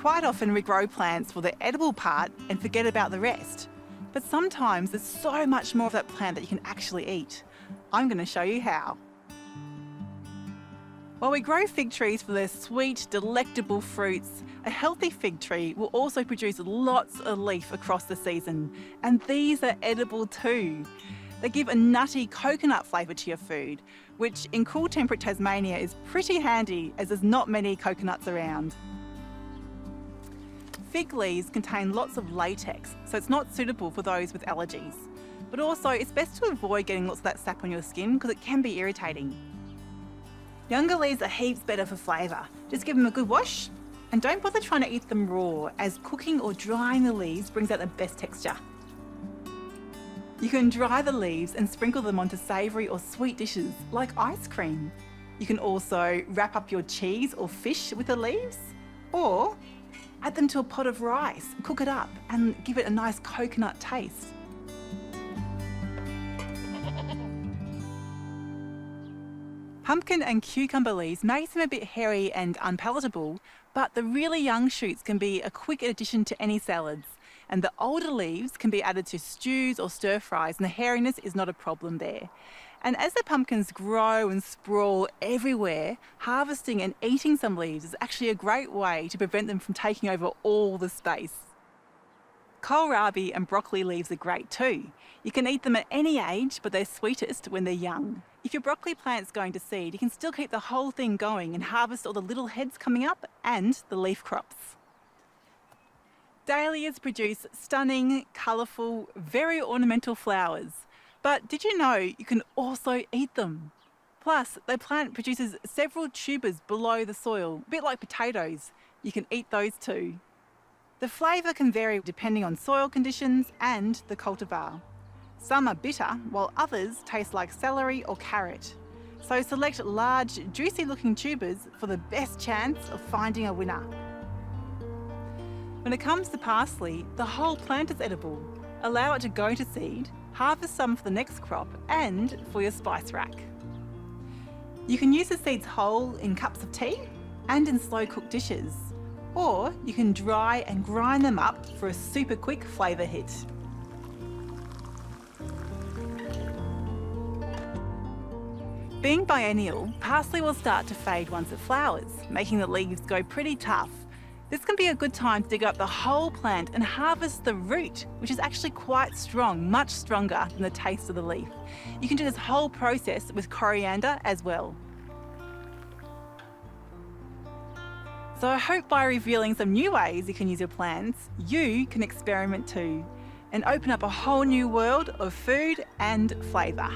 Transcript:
quite often we grow plants for the edible part and forget about the rest. But sometimes there's so much more of that plant that you can actually eat. I'm going to show you how. While we grow fig trees for their sweet, delectable fruits, a healthy fig tree will also produce lots of leaf across the season, and these are edible too. They give a nutty coconut flavour to your food, which in cool temperate Tasmania is pretty handy as there's not many coconuts around. Fig leaves contain lots of latex, so it's not suitable for those with allergies. But also, it's best to avoid getting lots of that sap on your skin because it can be irritating. Younger leaves are heaps better for flavour. Just give them a good wash and don't bother trying to eat them raw, as cooking or drying the leaves brings out the best texture. You can dry the leaves and sprinkle them onto savoury or sweet dishes like ice cream. You can also wrap up your cheese or fish with the leaves, or add them to a pot of rice, cook it up and give it a nice coconut taste. Pumpkin and cucumber leaves may seem a bit hairy and unpalatable, but the really young shoots can be a quick addition to any salads, and the older leaves can be added to stews or stir fries, and the hairiness is not a problem there. And as the pumpkins grow and sprawl everywhere, harvesting and eating some leaves is actually a great way to prevent them from taking over all the space. Kohlrabi and broccoli leaves are great too. You can eat them at any age, but they're sweetest when they're young. If your broccoli plant's going to seed, you can still keep the whole thing going and harvest all the little heads coming up and the leaf crops. Dahlias produce stunning, colourful, very ornamental flowers. But did you know you can also eat them? Plus, the plant produces several tubers below the soil, a bit like potatoes. You can eat those too. The flavour can vary depending on soil conditions and the cultivar. Some are bitter, while others taste like celery or carrot. So select large, juicy-looking tubers for the best chance of finding a winner. When it comes to parsley, the whole plant is edible. Allow it to go to seed, harvest some for the next crop and for your spice rack. You can use the seeds whole in cups of tea and in slow-cooked dishes, or you can dry and grind them up for a super quick flavour hit. Being biennial, parsley will start to fade once it flowers, making the leaves go pretty tough. This can be a good time to dig up the whole plant and harvest the root, which is actually quite strong, much stronger than the taste of the leaf. You can do this whole process with coriander as well. So I hope by revealing some new ways you can use your plants, you can experiment too and open up a whole new world of food and flavour.